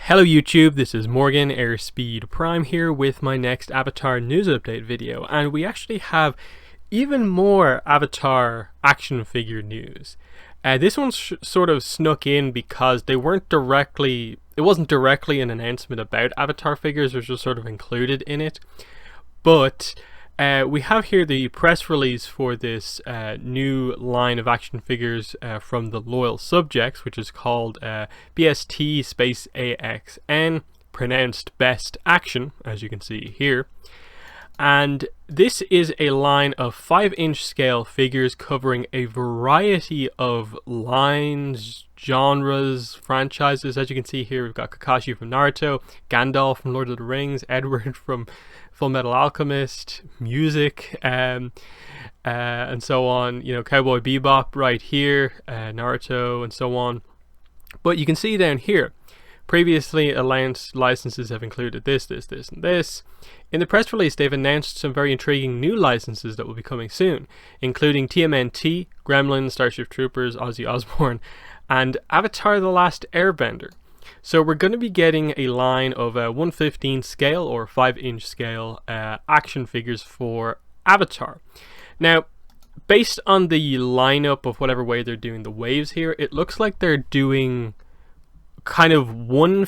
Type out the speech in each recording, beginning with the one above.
Hello YouTube, this is Morgan Airspeed Prime here with my next Avatar news update video, and we actually have even more Avatar action figure news. This one sort of snuck in because it wasn't directly an announcement about Avatar figures, it was just sort of included in it. But we have here the press release for this new line of action figures from the Loyal Subjects, which is called BST space AXN, pronounced Best Action, as you can see here. And this is a line of 5-inch scale figures covering a variety of lines, genres, franchises. As you can see here, we've got Kakashi from Naruto, Gandalf from Lord of the Rings, Edward from Full Metal Alchemist, music, and so on. You know, Cowboy Bebop right here, Naruto, and so on. But you can see down here, previously announced licenses have included this, and this. In the press release, they've announced some very intriguing new licenses that will be coming soon, including TMNT, Gremlins, Starship Troopers, Ozzy Osbourne, and Avatar: The Last Airbender. So we're going to be getting a line of 1/15 scale or 5-inch scale action figures for Avatar. Now, based on the lineup of whatever way they're doing the waves here, it looks like they're doing kind of one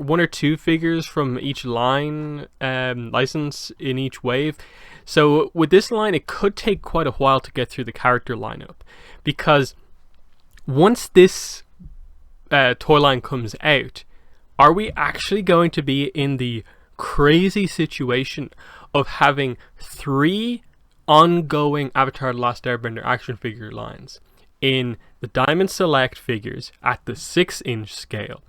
or two figures from each line license in each wave. So with this line, it could take quite a while to get through the character lineup, because once this toy line comes out, are we actually going to be in the crazy situation of having 3 ongoing Avatar: The Last Airbender action figure lines in the Diamond Select figures at the 6-inch scale,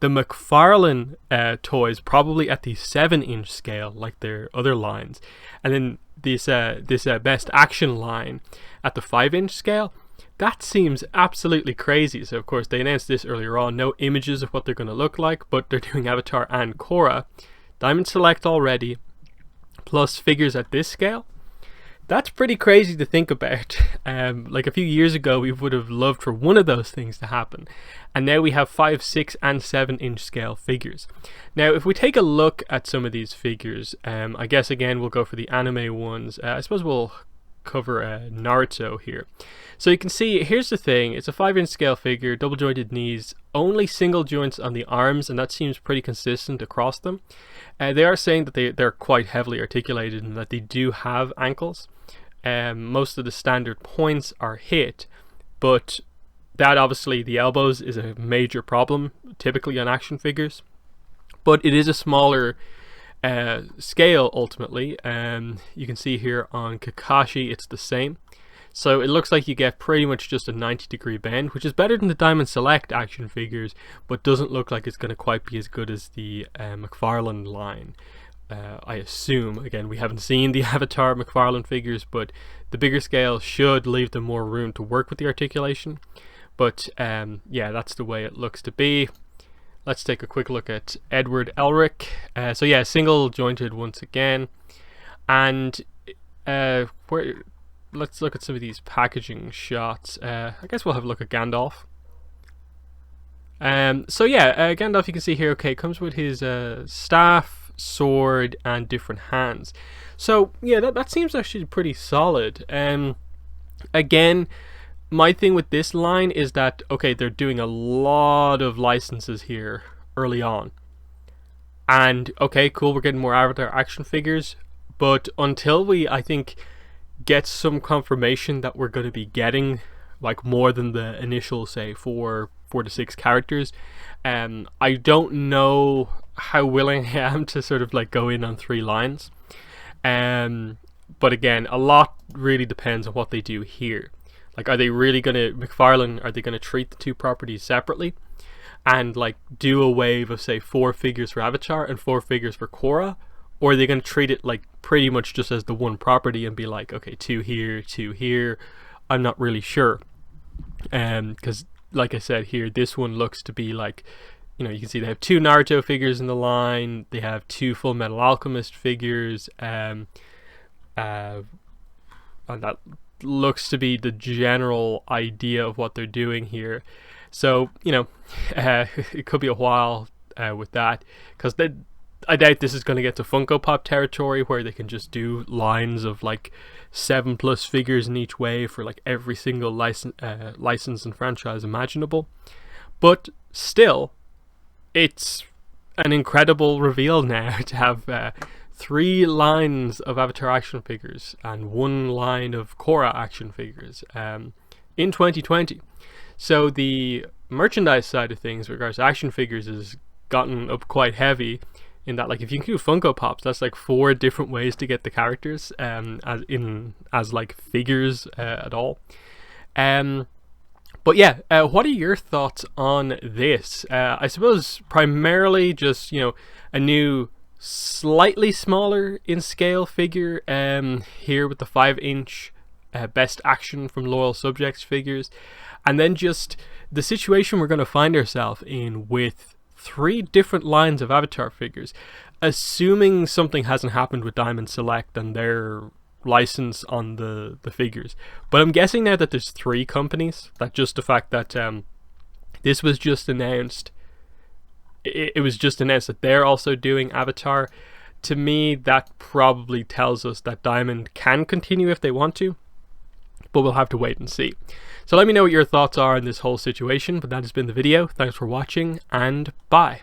the McFarlane toys probably at the 7-inch scale like their other lines, and then this Best Action line at the 5-inch scale? That seems absolutely crazy. So of course they announced this earlier on, no images of what they're going to look like, but they're doing Avatar and Korra, Diamond Select already, plus figures at this scale. That's pretty crazy to think about. Like a few years ago, we would have loved for one of those things to happen. And now we have 5, 6, and 7-inch scale figures. Now, if we take a look at some of these figures, I guess again, we'll go for the anime ones. I suppose we'll cover Naruto here. So you can see, here's the thing. It's a 5-inch scale figure, double jointed knees, only single joints on the arms, and that seems pretty consistent across them. They are saying that they're quite heavily articulated and that they do have ankles. Most of the standard points are hit, but that obviously, the elbows is a major problem typically on action figures, but it is a smaller scale ultimately. You can see here on Kakashi it's the same, so it looks like you get pretty much just a 90-degree bend, which is better than the Diamond Select action figures, but doesn't look like it's going to quite be as good as the McFarlane line. I assume. Again, we haven't seen the Avatar McFarlane figures, but the bigger scale should leave them more room to work with the articulation. But yeah, that's the way it looks to be. Let's take a quick look at Edward Elric. So yeah, single jointed once again. And let's look at some of these packaging shots. I guess we'll have a look at Gandalf. So yeah, Gandalf, you can see here, okay, comes with his staff, sword, and different hands. So yeah, that seems actually pretty solid. Again, my thing with this line is that, okay, they're doing a lot of licenses here early on, and okay, cool, we're getting more Avatar action figures, but until we, I think, get some confirmation that we're going to be getting like more than the initial, say, 4 to 6 characters, I don't know how willing I am to sort of like go in on 3 lines. But again, a lot really depends on what they do here. Like, are they really gonna, McFarlane, are they gonna treat the 2 properties separately and like do a wave of, say, 4 figures for Avatar and 4 figures for Korra? Or are they gonna treat it like pretty much just as the one property and be like, okay, 2 here, 2 here? I'm not really sure. Because like I said here, this one looks to be like, you know, you can see they have 2 Naruto figures in the line, they have 2 Full Metal Alchemist figures, and that looks to be the general idea of what they're doing here. So, you know, it could be a while with that, because I doubt this is going to get to Funko Pop territory where they can just do lines of like 7+ figures in each way for like every single license and franchise imaginable. But still, it's an incredible reveal now to have 3 lines of Avatar action figures and 1 line of Korra action figures in 2020. So the merchandise side of things, with regards to action figures, has gotten up quite heavy. In that, like, if you can do Funko Pops, that's like 4 different ways to get the characters as like figures at all. But yeah, what are your thoughts on this? I suppose primarily just, you know, a new slightly smaller in scale figure here with the 5-inch best action from loyal subjects figures, and then just the situation we're going to find ourselves in with 3 different lines of Avatar figures, assuming something hasn't happened with Diamond Select and their license on the figures. But I'm guessing now that there's 3 companies, that just the fact that this was just announced, it was just announced that they're also doing Avatar. To me, that probably tells us that Diamond can continue if they want to, but we'll have to wait and see. So let me know what your thoughts are on this whole situation. But that has been the video. Thanks for watching, and bye.